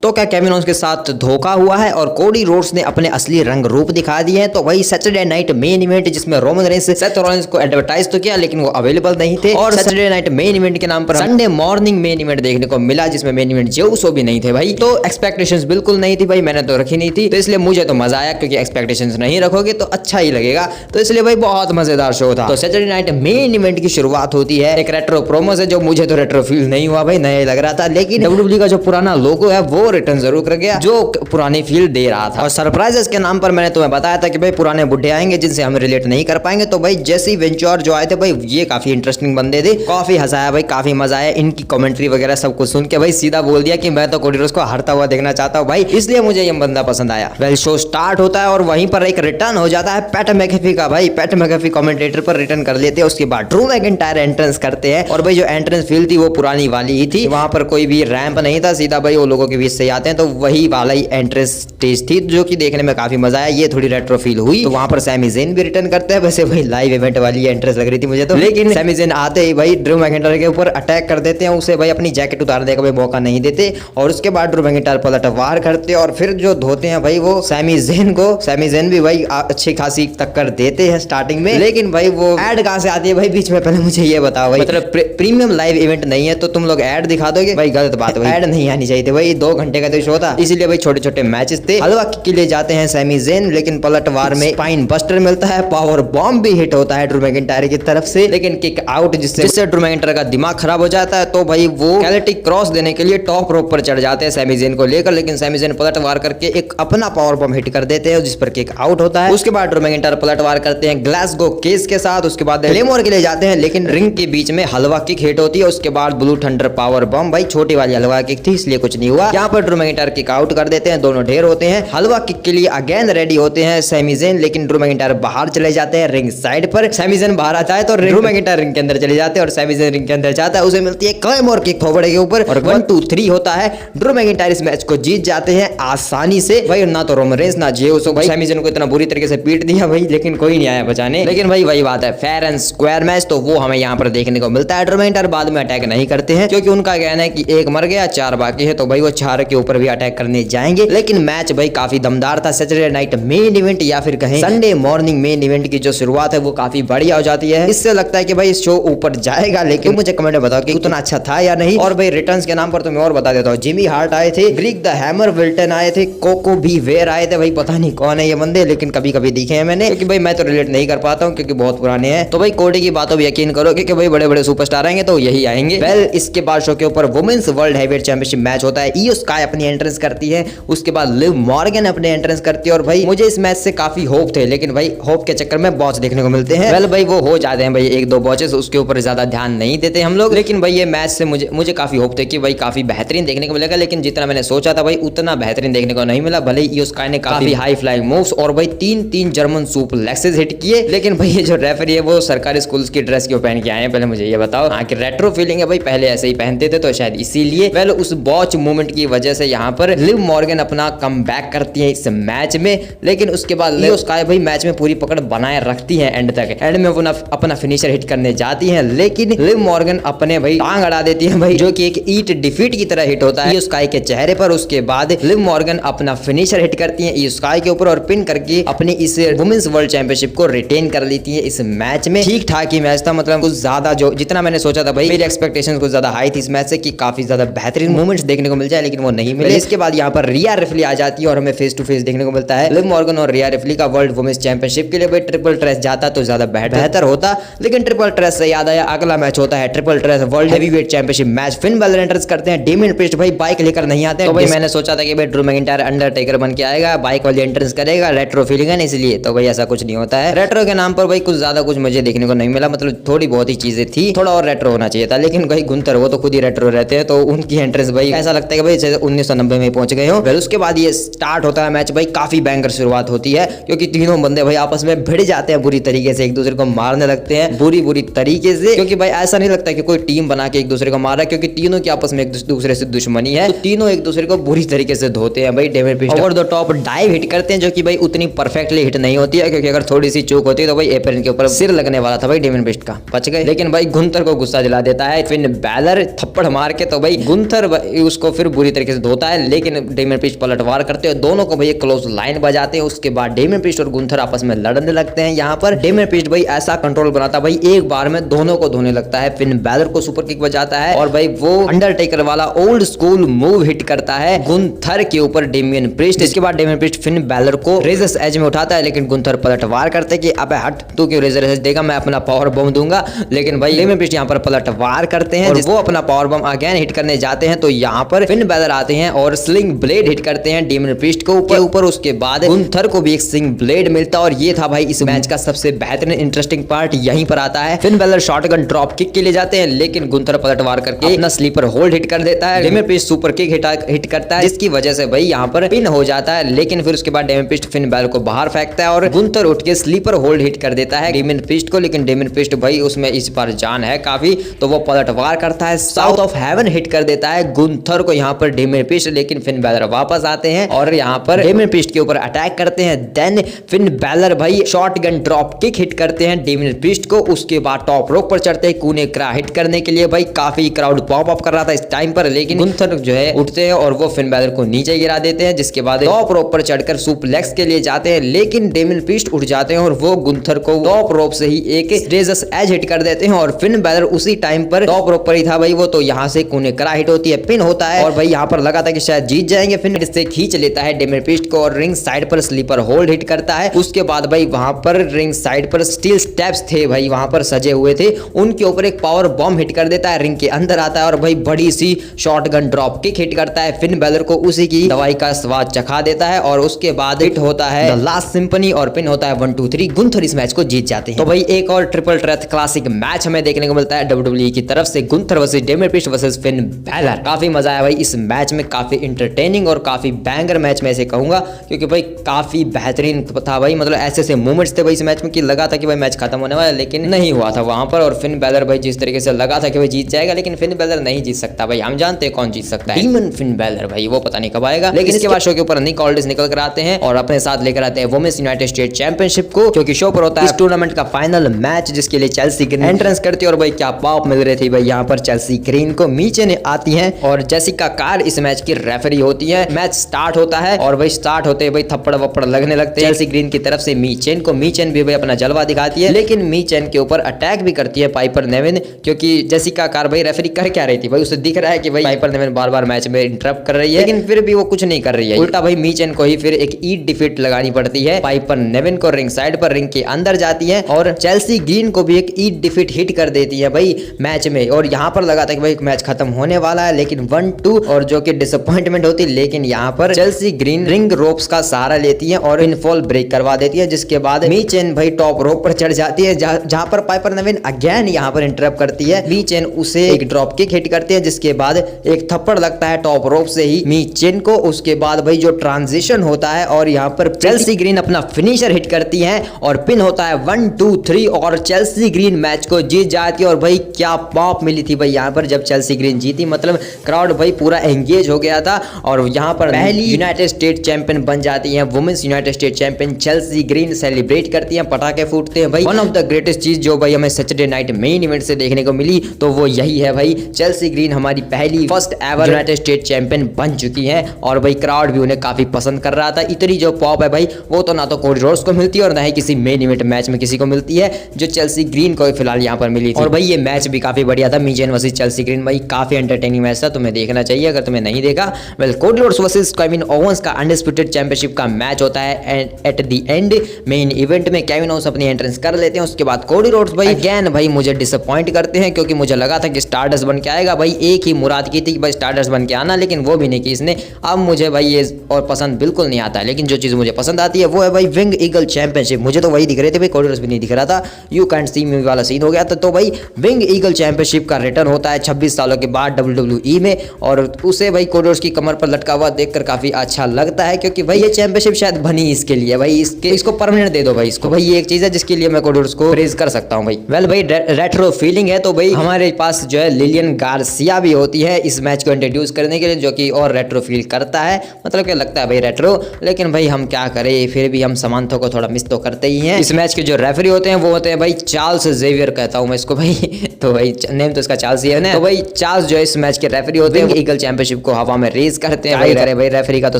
तो क्या Kevin Owens के साथ धोखा हुआ है और कोडी रोड्स ने अपने असली रंग रूप दिखा दिए हैं। तो वही सैटरडे नाइट मेन इवेंट जिसमें रोमन रेंस सेथ रॉलिंस को एडवर्टाइज तो किया लेकिन वो अवेलेबल नहीं थे और सैटरडे नाइट मेन इवेंट के नाम पर संडे मॉर्निंग मेन इवेंट देखने को मिला जिसमें मेन इवेंट जेउसो भी नहीं थे भाई। तो एक्सपेक्टेशंस बिल्कुल नहीं थी भाई, मैंने तो रखी नहीं थी, तो इसलिए मुझे तो मजा आया क्योंकि एक्सपेक्टेशंस नहीं रखोगे तो अच्छा ही लगेगा। तो इसलिए भाई बहुत मजेदार शो था। तो सैटरडे नाइट मेन इवेंट की शुरुआत होती है एक रेट्रो प्रोमो से, जो मुझे तो रेट्रो फील नहीं हुआ भाई, नया लग रहा था, लेकिन डब्ल्यूडब्ल्यूई का जो पुराना लोगो है वो रिटर्न जरूर कर गया जो पुरानी फील दे रहा था। और सरप्राइजेस के नाम पर मैंने तुम्हें बताया था कि भाई पुराने बुढ़े आएंगे जिनसे हम रिलेट नहीं कर पाएंगे। तो भाई जेसी वेंचर जो आए थे भाई ये काफी इंटरेस्टिंग बंदे थे, काफी हंसाया भाई, काफी मजा आया। इनकी कमेंट्री वगैरह सब कुछ सुन के भाई सीधा बोल दिया कि मैं तो कोडी रोड्स को हारता हुआ देखना चाहता हूँ भाई, इसलिए मुझे ये बंदा पसंद आया। वेल शो स्टार्ट होता है और वहीं पर एक रिटर्न हो जाता है पैट मैकेफी का। भाई पैट मैकेफी कमेंटेटर पर रिटर्न कर लेते हैं। उसके बाद ड्रू मैकिंटायर एंट्रेंस करते हैं और भाई जो एंट्रेंस फील थी वो पुरानी वाली ही थी, वहां पर कोई भी रैंप नहीं था, सीधा भाई वो लोगों के बीच से आते हैं। तो वही वाला ही एंट्रेंस स्टेज थी जो कि देखने में काफी मजा आया, ये थोड़ी रेट्रो फील हुई। तो वहां पर सैमी ज़ेन भी रिटर्न करते हैं। वैसे भाई लाइव इवेंट वाली एंट्रेंस लग रही थी मुझे तो, लेकिन सैमी ज़ेन आते ही भाई ड्रू मैकिंटायर के ऊपर अटैक कर देते हैं, उसे भाई अपनी जैकेट उतारने का भी मौका नहीं देते और उसके बाद ड्रू मैकिंटायर पलटवार करते हैं और फिर जो धोते हैं भाई वो सैमी ज़ेन को। सैमी ज़ेन भी भाई अच्छी खासी टक्कर देते हैं स्टार्टिंग में, लेकिन भाई वो एड कहां से आती है भाई बीच में, पहले मुझे ये बताओ भाई। मतलब प्रीमियम लाइव इवेंट नहीं है तो तुम लोग एड दिखा दोगे भाई, गलत बात है, एड नहीं आनी चाहिए थी भाई। 2 घंटे का तो शो था, इसीलिए भाई छोटे छोटे मैचेस थे। हलवा के लिए जाते हैं सैमी ज़ेन, लेकिन पलटवार में स्पाइन बस्टर मिलता है, पावर बॉम्ब भी हिट होता है ड्रू मैकिंटायर की तरफ से, लेकिन किक आउट जिससे ड्रू मैकिंटायर का दिमाग खराब हो जाता है। तो भाई वो कैलेटिक क्रॉस देने के लिए टॉप रोप पर चढ़ जाते हैं सैमी ज़ेन को लेकर, लेकिन सैमी ज़ेन पलटवार करके एक अपना पावर बॉम्ब हिट कर देते हैं जिस पर किक आउट होता है। उसके बाद ड्रू मैकिंटायर पलटवार करते हैं ग्लासगो केस के साथ, उसके बाद क्लेमोर के लिए जाते हैं लेकिन रिंग के बीच में हलवा किक हिट होती है। उसके बाद ब्लू थंडर पावर बॉम्ब, भाई छोटी वाली हलवा किक थी इसलिए कुछ नहीं हुआ। यहाँ पर ड्रू मैकिंटायर किक आउट कर देते हैं, दोनों ढेर होते हैं। हलवा किक के लिए अगेन रेडी होते हैं सैमी ज़ेन, लेकिन ड्रू मैकिंटायर बाहर चले जाते हैं रिंग साइड पर। सैमी ज़ेन बाहर आता है तो ड्रू मैकिंटायर रिंग के अंदर चले जाते हैं और सैमी ज़ेन रिंग के अंदर जाता है, उसे मिलती है क्लेमोर किक खोपड़े के ऊपर और 1 2 3 होता है। ड्रू मैकिंटायर इस मैच को जीत जाते हैं आसानी से भाई, ना तो रोमन रेंस ना जेउसो भाई सैमी ज़ेन को इतना बुरी तरीके से पीट दिया भाई, लेकिन कोई नहीं आया बचाने। लेकिन भाई वही बात है, फेयर एंड स्क्वायर मैच तो वो हमें यहाँ पर देखने को मिलता है। ड्रू मैकिंटायर बाद में अटैक नहीं करते हैं क्योंकि उनका कहना है कि एक मर गया 4 बाकी है, तो भाई वो 4 के ऊपर भी अटैक करने जाएंगे। लेकिन मैच भाई काफी दमदार था। सैटरडे नाइट मेन इवेंट या फिर कहें संडे मॉर्निंग मेन इवेंट की जो शुरुआत है वो काफी बढ़िया हो जाती है। इससे लगता है कि भाई शो ऊपर जाएगा, लेकिन मुझे कमेंट में बताओ कि उतना अच्छा था या नहीं। और भाई रिटर्न्स के नाम पर तुम्हें और बता देता हूँ, जिमी हार्ट आए थे, ग्रीक द हैमर विल्टन आए थे, कोको भी वेयर आए थे। भाई पता नहीं कौन है ये बंदे, लेकिन कभी कभी दिखे हैं मैंने, क्योंकि भाई मैं तो रिलेट नहीं कर पाता हूँ क्योंकि बहुत पुराने हैं। तो भाई कोडी की बातों पर यकीन करो क्योंकि भाई बड़े बड़े सुपरस्टार आएंगे तो यही आएंगे। वेल इसके बाद शो के ऊपर women's world heavyweight championship match होता है। ईओ स्काई अपनी एंट्रेंस करती है, उसके बाद लिव मॉर्गन अपने एंट्रेंस करती है और भाई मुझे इस मैच से काफी होप थे, लेकिन भाई होप के चक्कर में बॉच देखने को मिलते हैं। वेल भाई वो हो जाते हैं भाई 1-2 बॉचेस, उसके ऊपर ज्यादा ध्यान नहीं देते हम लोग। लेकिन भाई ये मैच से मुझे काफी होप थे कि भाई काफी बेहतरीन देखने को मिलेगा, लेकिन जितना मैंने सोचा था भाई उतना बेहतरीन देखने को नहीं मिला। भले ईओ स्काई ने काफी हाई फ्लाइंग मूव्स और भाई 3 जर्मन सुप्लेक्सेस हिट किए, लेकिन भाई ये जो रेफरी है वो सरकारी स्कूल्स की ड्रेस क्यों पहन के आए हैं पहले मुझे ये बताओ। हाँ कि रेट्रो फीलिंग है भाई, पहले ऐसे ही पहनते थे तो शायद इसीलिए। वेल उस बॉच मूवमेंट की वजह से यहाँ पर लिव मॉर्गन अपना कमबैक करती है इस मैच में, लेकिन उसके बाद ईओ स्काई भाई मैच में पूरी पकड़ बनाए रखती है एंड तक। एंड में वो अपना फिनिशर हिट करने जाती हैं, लेकिन लिव मॉर्गन अपने भाई टांग अड़ा देती है भाई, जो कि एक ईट डिफीट की तरह हिट होता है ईओ स्काई के चेहरे पर। उसके बाद लिव मॉर्गन अपना फिनिशर हिट करती है ईओ स्काई के ऊपर और पिन करके अपनी इस वुमेन्स वर्ल्ड चैंपियनशिप को रिटेन कर लेती है इस मैच में। ठीक ठाक ही मैच था, मतलब कुछ ज्यादा जो जितना मैंने सोचा था भाई, मेरी एक्सपेक्टेशंस कुछ ज्यादा हाई थी इस मैच से कि काफी ज्यादा बेहतरीन मूवमेंट्स देखने को मिल जाए, लेकिन वो नहीं मिले। इसके बाद यहाँ पर रिया रिफ्ली आ जाती है और हमें फेस टू फेस देखने को मिलता है लिव मॉर्गन और रिया रिफ्ली का वर्ल्ड वुमेन्स चैंपियनशिप के लिए। भाई ट्रिपल ट्रेस जाता तो ज्यादा बेहतर होता, लेकिन ट्रिपल ट्रेस से याद आया अगला मैच होता है triple trace world heavyweight championship match. Finn Balor enters करते हैं, डेमियन प्रीस्ट भाई बाइक लेकर नहीं आते हैं। तो भाई मैंने सोचा था कि भाई ड्रू मैकिंटायर अंडरटेकर बन के आएगा, बाइक वाली एंट्रेंस करेगा, रेट्रो फीलिंग है इसलिए। तो भाई ऐसा कुछ नहीं होता है। रेट्रो के नाम पर भाई कुछ ज्यादा कुछ मुझे देखने को नहीं मिला, मतलब थोड़ी बहुत ही चीजें थी, थोड़ा और रेट्रो होना चाहिए था। लेकिन भाई गुंतर वो तो खुद ही रेट्रो रहते हैं, तो उनकी एंट्रेंस भाई ऐसा लगता है कि भाई 1990 में पहुंच गए हो। फिर उसके बाद ये स्टार्ट होता है मैच भाई, काफी बैंकर शुरुआत होती है क्योंकि तीनों बंदे भाई आपस में भिड़ जाते हैं बुरी तरीके से, एक दूसरे को मारने लगते हैं बुरी तरीके से। क्योंकि भाई ऐसा नहीं लगता कि कोई टीम बना के एक दूसरे को मार रहा है, क्योंकि तीनों की आपस में एक दूसरे से दुश्मनी है, तो तीनों एक दूसरे को बुरी तरीके से धोते हैं भाई। David priest over the top dive hit करते हैं, जो कि भाई उतनी परफेक्टली हिट नहीं होती है, क्योंकि अगर थोड़ी सी चूक होती है तो भाई एपरन के ऊपर सिर लगने वाला था भाई डेविड प्रीस्ट का, बच गए। लेकिन भाई गुंथर को गुस्सा दिला देता है फिन बैलर थप्पड़ मार के, तो भाई गुंथर उसको फिर बुरी तरीके तरीके से धोता है, लेकिन डेमियन प्रीस्ट पलटवार करते हैं, दोनों को भाई क्लोज लाइन बजाते हैं। उसके बाद डेमियन प्रीस्ट और गुंथर आपस में लड़ने लगते हैं। यहाँ पर डेमियन प्रीस्ट भाई ऐसा कंट्रोल बनाता भाई एक बार में दोनों को धोने लगता है, फिन बैलर को सुपर किक बजाता है और भाई वो अंडरटेकर वाला ओल्ड स्कूल मूव हिट करता है गुंथर के ऊपर डेमियन प्रीस्ट। इसके बाद डेमियन प्रीस्ट फिन बैलर को रेजर्स एज में उठाता है, लेकिन गुंथर पलटवार करते हैं कि अबे हट, तू क्यों रेजर एज देगा, मैं अपना पावर बम दूंगा। लेकिन भाई डेमियन प्रीस्ट यहाँ पर पलटवार करते हैं और वो अपना पावर बम अगेन हिट करने जाते हैं, तो यहाँ पर फिन बैलर आते हैं और स्लिंग ब्लेड हिट करते हैं डेमियन प्रीस्ट को ऊपर। उसके बाद गुंथर को भी एक स्लिंग ब्लेड मिलता है और ये था भाई इस मैच का सबसे बेहतरीन इंटरेस्टिंग पार्ट यहीं पर आता है। Finn Balor shotgun drop kick के लिए जाते हैं, लेकिन गुंथर पलटवार करके अपना स्लीपर होल्ड हिट कर देता है। Damien priest super kick hit करता है, जिसकी वजह से भाई यहाँ पर पिन हो जाता है। लेकिन फिर उसके बाद डेमियन प्रीस्ट फिन बैलर को बाहर फेंकता है और गुंथर उठ के स्लीपर होल्ड हिट कर देता है डेमियन प्रीस्ट को। लेकिन डेमियन प्रीस्ट भाई उसमें इस बार जान है काफी, तो वो पलटवार करता है, साउथ ऑफ हेवन हिट कर देता है गुंथर को यहाँ पर डेमियन प्रीस्ट। लेकिन फिन बैलर वापस आते हैं और यहाँ पर डेमियन प्रीस्ट के ऊपर अटैक करते हैं। देन फिन बैलर भाई शॉटगन ड्रॉप किक हिट करते हैं डेमियन प्रीस्ट को। उसके बाद टॉप रोप पर चढ़ते हैं कूने क्रा हिट करने के लिए। भाई काफी क्राउड पॉप अप कर रहा था इस टाइम पर, लेकिन गुंथर जो है उठते हैं और वो फिन बैलर को नीचे गिरा देते हैं। जिसके बाद टॉप रोप पर चढ़कर सुप्लेक्स के लिए जाते हैं, लेकिन डेमियन प्रीस्ट उठ जाते हैं और वो गुंथर को टॉप रोप से ही एक रेजर्स एज हिट कर देते हैं और फिन बैलर उसी टाइम पर टॉप रोप पर ही था भाई वो, तो यहाँ से कूने क्रा हिट होती है, पिन होता है और भाई यहाँ पर लगा था कि शायद जीत जाएंगे। फिर इससे खींच लेता है डेमियन प्रीस्ट को और रिंग साइड पर स्लीपर होल्ड हिट करता है। उसके बाद भाई वहां पर रिंग साइड पर स्टील स्टेप्स थे भाई वहां पर सजे हुए थे, उनके ऊपर एक पावर बॉम्ब हिट कर देता है, रिंग के अंदर आता है और भाई बड़ी सी शॉटगन ड्रॉप किक हिट करता है। फिन बैलर को उसी की दवाई का स्वाद चखा देता है और उसके बाद हिट होता है द लास्ट सिंफनी और पिन होता है 1 2 3। गुंथर इस मैच को जीत जाते हैं। तो भाई एक और ट्रिपल थ्रेट क्लासिक मैच हमें देखने को मिलता है WWE की तरफ से, Gunther versus Damien priest versus Finn Balor. काफी मजा आया भाई इस मैच में, काफी इंटरटेनिंग और काफी बैंगर मैच में ऐसे कहूंगा, क्योंकि भाई काफी बेहतरीन था भाई। मतलब ऐसे ऐसे मूवमेंट्स थे भाई इस मैच में कि लगा था कि भाई मैच खत्म होने वाला, लेकिन नहीं हुआ था वहां पर। और फिन बैलर भाई जिस तरीके से लगा था कि भाई जीत जाएगा, लेकिन फिन बैलर नहीं जीत सकता भाई, हम जानते हैं कौन जीत सकता है, डीमन फिन बैलर भाई, वो पता नहीं कब आएगा। लेकिन इसके बाद शो के ऊपर निक ऑल्डिस निकल कर आते हैं और अपने साथ लेकर आते हैं वुमेन्स यूनाइटेड स्टेट चैंपियनशिप को, क्योंकि शो पर होता है इस टूर्नामेंट का फाइनल मैच, जिसके लिए चेल्सी ग्रीन एंट्रेंस करती है। और भाई क्या पॉप मिल रही थी भाई यहाँ पर चेल्सी ग्रीन को। मीचे ने आती है और जेसिका कार इस मैच की रेफरी होती है। मैच स्टार्ट होता है और भाई स्टार्ट होते भाई थप्पड़ वप्पड़ लगने लगते हैं चेल्सी ग्रीन की तरफ से मीचेन को। मीचेन भी भाई अपना जलवा दिखाती है, लेकिन मीचेन के ऊपर अटैक भी करती है पाइपर नेविन, क्योंकि जेसिका कार भाई रेफरी कर क्या रही थी भाई, उसे दिख रहा है कि भाई पाइपर नेविन बार बार मैच में इंटरप्ट कर रही है, लेकिन फिर भी वो कुछ नहीं कर रही है। उल्टा भाई मीचेन को ही फिर एक ईट डिफीट लगानी पड़ती है। पाइपर नेविन को रिंग साइड पर रिंग के अंदर जाती है और चेल्सी ग्रीन को भी एक ईट डिफीट हिट कर देती है भाई मैच में। और यहाँ पर लगा था कि भाई मैच खत्म होने वाला है, लेकिन 1-2 और जो कि डिसअपॉइंटमेंट होती है। लेकिन यहाँ पर चेल्सी ग्रीन रिंग रोप्स का सहारा लेती है और इनफॉल ब्रेक करवा देती है, जिसके बाद मीचेन भाई टॉप रोप पर चढ़ जाती है, जहां पर पाइपर नेविन अगेन यहाँ पर इंटरप्ट करती है। मीचेन उसे एक ड्रॉप किक हिट करती है, जिसके बाद एक थप्पड़ लगता है टॉप रोप से ही मीचेन को। उसके बाद भाई जो ट्रांजिशन होता है और यहाँ पर चेल्सी ग्रीन अपना फिनिशर हिट करती है और पिन होता है 1 2 3 और चेल्सी ग्रीन मैच को जीत जाती है। और भाई क्या पॉप मिली थी भाई यहाँ पर जब चेल्सी ग्रीन जीती, मतलब क्राउड भाई पूरा एंगेज हो गया था। और यहाँ पर पहली यूनाइटेड स्टेट चैंपियन बन जाती है women's United State champion Chelsea Green. Celebrate करती हैं, पटाखे फूटते हैं भाई। वन ऑफ द ग्रेटेस्ट चीज जो भाई हमें सैटरडे नाइट मेन इवेंट से देखने को मिली, तो वो यही है भाई, चेल्सी ग्रीन हमारी पहली first ever United State champion बन चुकी है। और भाई क्राउड भी उन्हें काफी पसंद कर रहा था। इतनी जो पॉप है भाई वो तो ना तो कोडी रोड्स को मिलती है और ना ही किसी मेन इवेंट मैच में किसी को मिलती है, जो चेल्सी ग्रीन को फिलहाल यहाँ पर मिली थी। और भाई ये मैच भी काफी बढ़िया था, मीचेन वर्सेस चेल्सी ग्रीन भाई, काफी एंटरटेनिंग मैच था, तुम्हें देखना चाहिए अगर तुम्हें नहीं देखा। Well, Cody Rhodes versus Kevin Owens का अनडिस्प्यूटेड चैंपियनशिप का मैच होता है at the end main event में केविन ओवेंस अपनी एंट्रेंस कर लेते हैं। उसके बाद कोडी रोड्स भाई अगेन भाई मुझे डिसअपॉइंट करते हैं, क्योंकि मुझे लगा था कि स्टारडस्ट बन के आएगा भाई, एक ही मुराद की थी कि भाई स्टारडस्ट बन के आना, लेकिन वो भी नहीं की इसने। अब मुझे भाई ये और पसंद बिल्कुल नहीं आता है, लेकिन जो चीज मुझे पसंद आती है वो है भाई विंग ईगल चैंपियनशिप। मुझे तो वही दिख रहे थे भाई, कोडी रोड्स भी नहीं दिख रहा था, यू कैंट सी मी वाला सीन हो गया था। तो भाई विंग ईगल चैंपियनशिप का रिटर्न होता है 26 सालों के बाद WWE में, और उसे भाई कोडी रोड्स की कमर पर लटका हुआ देखकर काफी अच्छा लगता है, क्योंकि भाई ये चैंपियनशिप शायद बनी इसके लिए भाई, इसको परमानेंट दे दो भाई इसको। भाई ये एक चीज है जिसके लिए मैं कोडी रोड्स को प्रेज कर सकता हूं भाई। वेल भाई रेट्रो फीलिंग है, तो भाई हमारे पास जो है लिलियन गार्सिया भी होती है इस मैच को इंट्रोड्यूस करने के लिए, जो कि और रेट्रो फील करता है, मतलब क्या लगता है भाई रेट्रो। लेकिन भाई हम क्या करें, फिर भी हम समांथो को थोड़ा मिस तो करते ही हैं। इस मैच के जो रेफरी होते हैं वो होते हैं भाई चार्ल्स जेवियर, कहता हूं मैं इसको भाई तो भाई नेम तो इसका चार्ल्स ही है ना। तो भाई चार्ल्स जो है इस मैच के रेफरी होते हैं ईगल चैंपियनशिप चैंपियनशिप को हवा में रेस करते हैं। भाई रेफरी का तो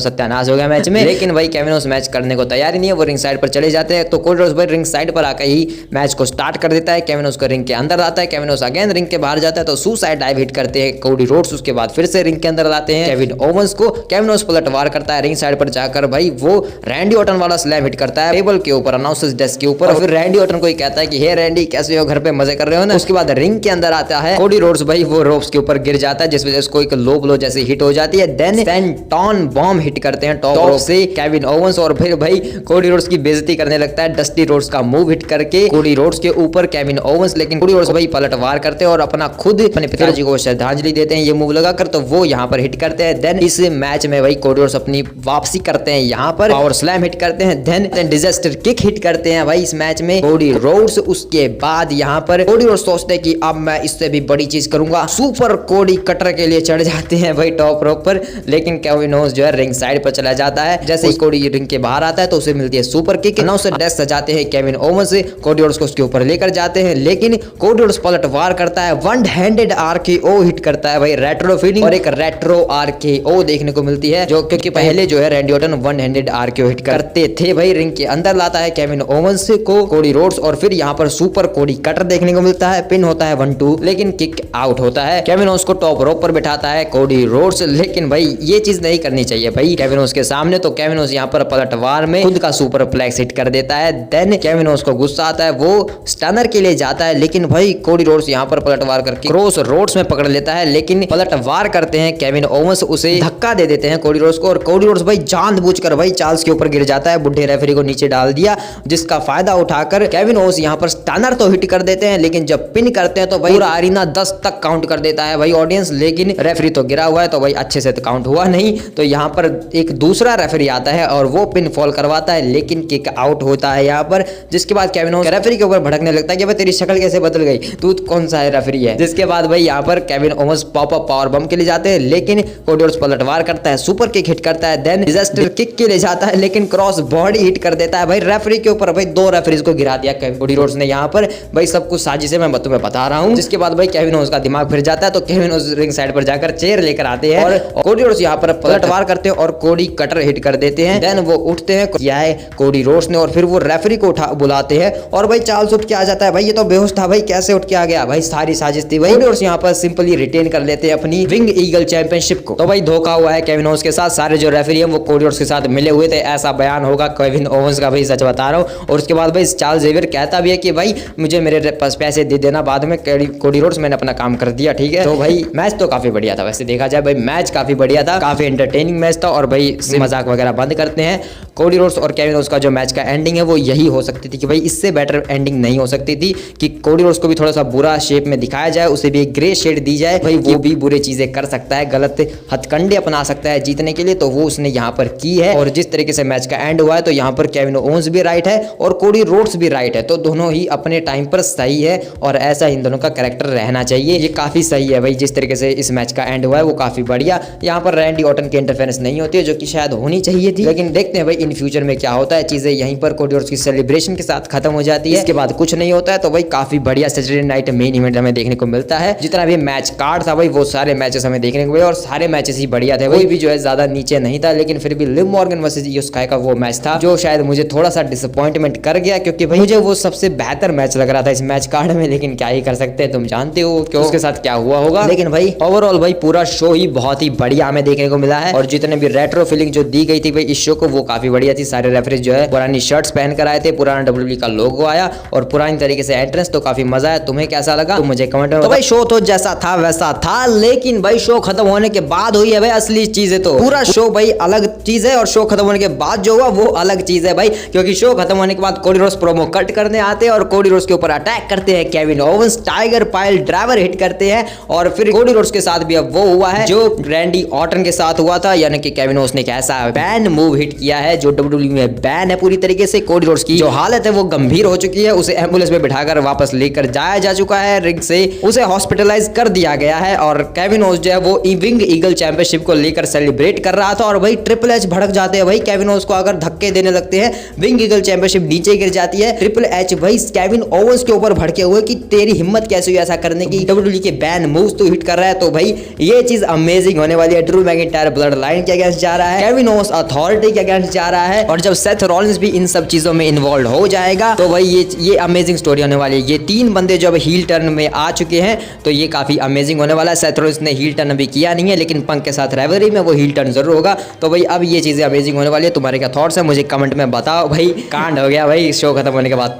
सत्यानाश हो गया मैच में, लेकिन भाई केविन ओवेंस मैच करने को तैयार ही नहीं है, वो रिंग साइड पर चले जाते हैं। तो कोडी रोड्स भाई रिंग साइड पर आकर ही मैच को स्टार्ट कर देता है। केविन ओवेंस को रिंग के अंदर आता है, केविन ओवेंस अगेन रिंग के बाहर जाता है, तो सुसाइड डाइव हिट करते हैं कोडी रोड्स। उसके बाद फिर से रिंग के अंदर लाते हैं केविन ओवेंस को। केविन ओवेंस पलटवार करता है रिंग साइड पर जाकर, भाई वो रैंडी ऑर्टन वाला स्लैम हिट करता है टेबल के ऊपर, अनाउंसर्स डेस्क के ऊपर। और फिर रैंडी ऑर्टन को ही कहता है कि हे रैंडी कैसे हो, घर पे मजे कर रहे हो ना। उसके बाद रिंग के अंदर आता है कोडी रोड्स, भाई वो रोप्स के ऊपर गिर जाता है, जिस वजह से उसको एक लो ब्लो जैसी हिट हो जाती है। देन सेंटोन बॉम्ब हिट करते हैं टॉप रोप से केविन ओवेंस, और फिर भाई कोडी रोड्स की बेइज्जती करने लगता है डस्टी रोड्स का मूव हिट करके कोडी रोड्स के ऊपर केविन ओवेंस। लेकिन कोडी रोड्स भाई पलटवार करते हैं और अपना खुद अपने पिताजी को श्रद्धांजलि देते हैं ये मूव लगाकर, तो वो यहाँ पर हिट करते हैं। देन इस मैच में भाई कोडी रोड्स अपनी वापसी करते हैं, यहाँ पर पावर स्लैम हिट करते हैं। देन डिजास्टर किक हिट करते हैं भाई इस मैच में कोडी रोड्स। उसके बाद यहाँ पर कोडी रोड्स सोचते हैं कि अब मैं इससे भी बड़ी चीज करूंगा, सुपर कोडी कटर के लिए चढ़ जाते हैं भाई टॉप रोप पर। लेकिन केविन ओवेंस जो है रिंग साइड पर चला जाता है। जैसे ही कोडी रिंग के बाहर आता है तो उसे मिलती है सुपर किक, अनाउंसर डेस्क सजाते हैं केविन ओवेंस, कोडी रोड्स को उसके ऊपर लेकर जाते हैं। लेकिन कोडी रोड्स पलटवार करता है, वन हैंडेड आरकेओ हिट करता है भाई रेट्रो फीलिंग, और एक रेट्रो आरकेओ देखने को मिलती है, जो क्योंकि पहले जो है Randy Orton one handed RKO hit करते थे। भाई रिंग के अंदर लाता है केविन ओवेंस को कोडी रोड्स, और फिर यहाँ पर सुपर कोडी कटर देखने को मिलता है, पिन होता है 1-2, लेकिन किक आउट होता है। केविन ओवेंस को टॉप रोप पर बिठाता है कोडी रोड्स, लेकिन भाई ये चीज नहीं करनी चाहिए भाई केविन ओवेंस के सामने। तो केविन ओवेंस यहाँ पर पलटवार में खुद का सुपर फ्लेक्स हिट कर देता है। देन केविन ओवेंस को गुस्सा आता है, वो स्टनर के लिए जाता है, लेकिन भाई कोडी रोड्स यहाँ पर पलटवार करके क्रॉस रोड्स में पकड़ लेता है। लेकिन पलटवार करते हैं केविन ओवेंस, उसे धक्का दे देते हैं कोडी रोड्स को, और कोडी रोड्स भाई जानबूझकर भाई चार्ल्स के ऊपर गिर जाता है, बुढ़े रेफरी को नीचे डाल दिया, जिसका फायदा उठाकर केविन ओवेंस यहाँ पर स्टनर तो हिट कर देते हैं, लेकिन जब पिन करते हैं तो भाई पूरा अरीना 10 तक काउंट कर देता है भाई ऑडियंस। लेकिन रेफरी तो गिरा हुआ है तो भाई अच्छे से तो काउंट हुआ नहीं, तो यहाँ पर एक दूसरा रेफरी आता है और वो पिन फॉल करवाता है, लेकिन किक आउट होता है यहाँ पर। जिसके बाद केविन ओवेंस रेफरी के ऊपर भड़कने लगता है कि भाई तेरी शक्ल कैसे बदल गई, तू कौन सा है रेफरी है। जिसके बाद भाई यहाँ पर Kevin Owens pop up powerbomb के लिए जाते हैं, लेकिन कोडी रोड्स पलटवार करता है, सुपर किक हिट करता है। देन डिजास्टर किक के लिए जाता है, लेकिन क्रॉस बॉडी हिट कर देता है भाई रेफरी के ऊपर। भाई 2 रेफरीज को गिरा दिया कोडी रोड्स ने यहाँ पर, भाई सब कुछ साजिश है, मैं तुम्हें बता रहा हूँ। जिसके बाद भाई केविन ओवेंस का दिमाग फिर जाता है, तो केविन ओवेंस रिंग साइड पर जाकर चेयर लेकर आते हैं और कोडी रोड्स यहाँ पर पलटवार करते हैं और कोडी कटर हिट कर देते हैं। देन वो उठते हैं, किया है कोडी रोड्स ने, और फिर वो रेफरी को उठा बुलाते हैं, और भाई चार्ल्स उठ के आ जाता है। भाई ये तो बेहोश था, भाई कैसे उठ के आ गया, भाई सारी साजिश थी। कोडी रोड्स यहाँ पर सिंपली रिटेन कर लेते हैं अपनी विंग ईगल चैंपियनशिप को। तो भाई धोखा हुआ है केविन ओवेंस के साथ, सारे जो रेफरी हैं वो कोडी रोड्स के साथ मिले हुए थे, ऐसा बयान होगा केविन ओवेंस का, भाई सच बता रहा हूँ। और उसके बाद भाई चार्ल्स जेवियर कहता भी है कि भाई मुझे मेरे पास पैसे दे देना बाद में, कोडी रोड्स मैंने अपना काम कर दिया, ठीक है। तो भाई मैच तो काफी बढ़िया था, वैसे देखा जाए भाई मैच काफी बढ़िया था, काफी एंटरटेनिंग मैच था। और भाई मजाक वगैरह बंद करते हैं, कोडी रोड्स और केविन ओवेंस का जो मैच का एंडिंग है वो यही हो सकती थी कि भाई इससे बेटर एंडिंग नहीं हो सकती थी, कि कोडी रोड्स को भी थोड़ा सा बुरा शेप में दिखाया जाए, उसे भी एक ग्रे शेड दी जाए, भाई वो भी बुरे चीजें कर सकता है, गलत हथकंडे अपना सकता है जीतने के लिए, तो वो उसने यहाँ पर की है। और जिस तरीके से मैच का एंड हुआ है तो यहाँ पर केविन ओवेंस भी राइट है और कोडी रोड्स भी राइट है, तो दोनों ही अपने टाइम पर सही है, और ऐसा इन दोनों का कैरेक्टर रहना चाहिए। ये काफी सही है भाई, जिस तरीके से इस मैच का एंड हुआ है वो काफी बढ़िया। यहाँ पर रैंडी ऑर्टन की इंटरफेरेंस नहीं होती है, जो कि शायद होनी चाहिए थी, लेकिन देखते हैं भाई इन फ्यूचर में क्या होता है। चीजें यहीं पर कोडी रोड्स की सेलिब्रेशन के साथ खत्म हो जाती है, इसके बाद कुछ नहीं होता है। तो भाई काफी बढ़िया सैटरडे नाइट मेन इवेंट हमें देखने को मिलता है। जितना भी मैच कार्ड था भाई वो सारे मैचेस हमें देखने को मिले, और सारे मैचेस ही बढ़िया थे, कोई भी जो है ज्यादा नीचे नहीं था। लेकिन फिर भी लिव मॉर्गन वर्सेस इयो स्काई का वो मैच था जो शायद मुझे थोड़ा सा डिसअपॉइंटमेंट कर गया, क्योंकि भाई मुझे वो सबसे बेहतर मैच लग रहा था इस मैच कार्ड में। लेकिन क्या ही कर सकते हैं, तुम जानते हो क्यों उसके साथ क्या हुआ होगा। लेकिन भाई ओवरऑल भाई पूरा शो ही बहुत ही बढ़िया हमें देखने को मिला है, और जितने भी रेट्रो फीलिंग जो दी गई थी भाई इस शो को वो काफी बढ़िया थी। सारे रेफरीज जो है पुरानी शर्ट्स पहन कर आए थे, पुराना डब्ल्यूडब्ल्यूई का लोगो आया और पुरानी तरीके से एंट्रेंस, तो काफी मजा आया। तुम्हें कैसा लगा तो मुझे कमेंट में। तो भाई शो तो जैसा था वैसा था, लेकिन भाई शो खत्म होने के बाद हुई है भाई असली चीजें। तो पूरा शो भाई अलग चीज है और शो खत्म होने के बाद जो हुआ वो अलग चीज है भाई, क्योंकि शो खत्म होने के बाद कोडी रोड्स प्रोमो कट करने आते हैं और कोडी रोड्स के ऊपर अटैक करते हैं Kevin Owens, tiger pile driver hit करते हैं। और फिर कोडी रोड्स के साथ भी अब वो हुआ है जो रैंडी ऑर्टन के साथ हुआ था, यानी कि केविन ओवेंस ने एक ऐसा बैन मूव हिट किया है जो डब्ल्यूडब्ल्यूई में बैन है पूरी तरीके से। कोडी रोड्स की जो हालत है वो गंभीर हो चुकी है, उसे एम्बुलेंस में बिठाकर वापस लेकर जाया जा चुका है रिंग से, उसे हॉस्पिटलाइज कर दिया गया है। और केविन ओवेंस जो है वो विंग ईगल चैंपियनशिप को लेकर सेलिब्रेट कर रहा था, और भाई ट्रिपल एच भड़क जाते हैं भाई, केविन ओवेंस को अगर धक्के देने लगते हैं विंग ईगल चैंपियनशिप नीचे गिर जाती है। ट्रिपल एच भाई केविन ओवेंस के ऊपर भड़के हुए कि तेरी हिम्मत कैसे हुई ऐसा करने की, डब्ल्यूडब्ल्यूई के बैन मूव्स तो हिट कर रहा है। तो भाई ये चीज अमेजिंग होने वाली है। ड्रू मैकिंटायर ब्लड लाइन के अगेंस्ट जा रहा है, केविन ओवंस अथॉरिटी के अगेंस्ट जा रहा है, और जब सेथ रॉलिंस भी इन सब चीजों में इन्वॉल्व हो जाएगा तो भाई ये अमेजिंग स्टोरी होने वाली है। ये तीन बंदे जब हील टर्न में आ चुके हैं तो ये काफी अमेजिंग होने वाला है। सेथ रॉलिंस ने हील टर्न अभी किया नहीं है, लेकिन पंक के साथ राइवलरी में वो हील टर्न जरूर होगा। तो भाई अब ये चीजें अमेजिंग होने वाली है। तुम्हारे क्या थॉट्स है मुझे कमेंट में बताओ भाई। कांड हो गया भाई शो खत्म होने के बाद।